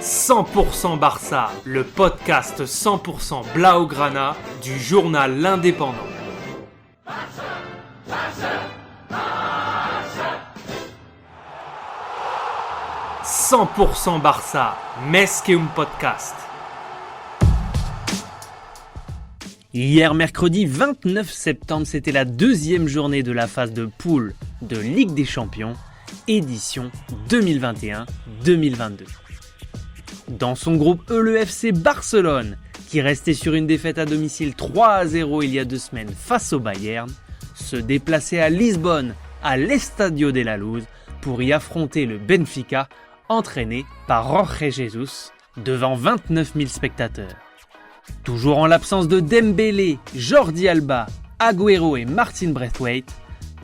100% Barça, le podcast 100% Blaugrana du journal L'Indépendant. 100% Barça, més que un podcast. Hier mercredi 29 septembre, c'était la deuxième journée de la phase de poule de Ligue des Champions, édition 2021-2022. Dans son groupe E, le FC Barcelone, qui restait sur une défaite à domicile 3-0 il y a 2 semaines face au Bayern, se déplaçait à Lisbonne, à l'Estadio de la Luz, pour y affronter le Benfica, entraîné par Jorge Jesus, devant 29 000 spectateurs. Toujours en l'absence de Dembélé, Jordi Alba, Agüero et Martin Braithwaite,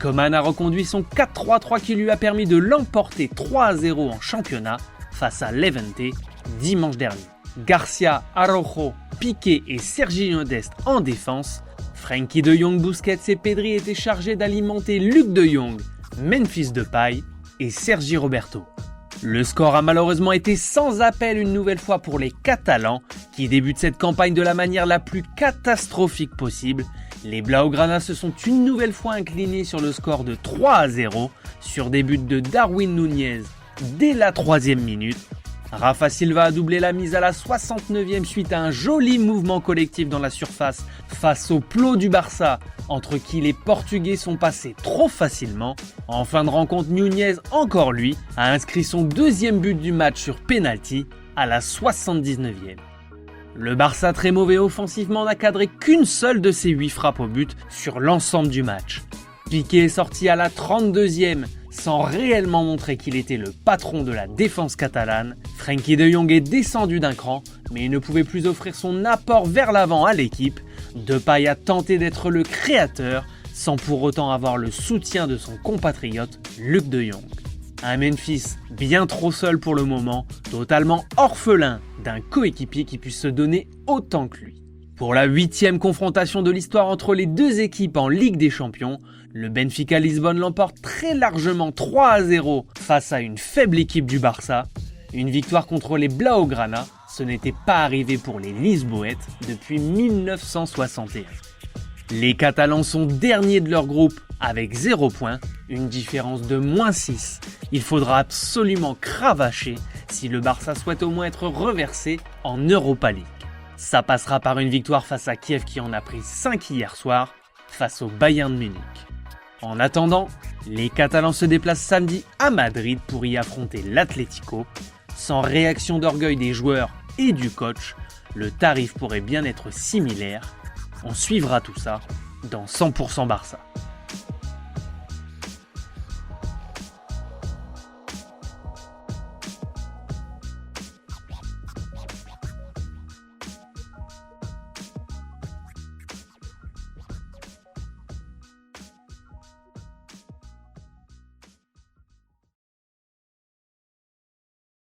Koeman a reconduit son 4-3-3 qui lui a permis de l'emporter 3-0 en championnat face à Levante dimanche dernier. Garcia, Araujo, Piqué et Serginho Dest en défense. Frenkie de Jong, Busquets et Pedri étaient chargés d'alimenter Luc de Jong, Memphis Depay et Sergi Roberto. Le score a malheureusement été sans appel une nouvelle fois pour les Catalans qui débutent cette campagne de la manière la plus catastrophique possible. Les Blaugrana se sont une nouvelle fois inclinés sur le score de 3-0 sur des buts de Darwin Núñez dès la 3e minute. Rafa Silva a doublé la mise à la 69e suite à un joli mouvement collectif dans la surface face au plot du Barça, entre qui les Portugais sont passés trop facilement. En fin de rencontre, Núñez, encore lui, a inscrit son 2e but du match sur penalty à la 79e. Le Barça, très mauvais offensivement, n'a cadré qu'une seule de ses 8 frappes au but sur l'ensemble du match. Piqué est sorti à la 32e, sans réellement montrer qu'il était le patron de la défense catalane. Frenkie de Jong est descendu d'un cran, mais il ne pouvait plus offrir son apport vers l'avant à l'équipe. Depay a tenté d'être le créateur, sans pour autant avoir le soutien de son compatriote Luc de Jong. Un Memphis bien trop seul pour le moment, totalement orphelin d'un coéquipier qui puisse se donner autant que lui. Pour la 8e confrontation de l'histoire entre les deux équipes en Ligue des Champions, le Benfica Lisbonne l'emporte très largement 3-0 face à une faible équipe du Barça. Une victoire contre les Blaugrana, ce n'était pas arrivé pour les Lisboètes depuis 1961. Les Catalans sont derniers de leur groupe avec 0 points, une différence de -6. Il faudra absolument cravacher si le Barça souhaite au moins être reversé en Europa League. Ça passera par une victoire face à Kiev qui en a pris 5 hier soir face au Bayern de Munich. En attendant, les Catalans se déplacent samedi à Madrid pour y affronter l'Atlético. Sans réaction d'orgueil des joueurs et du coach, le tarif pourrait bien être similaire. On suivra tout ça dans 100% Barça.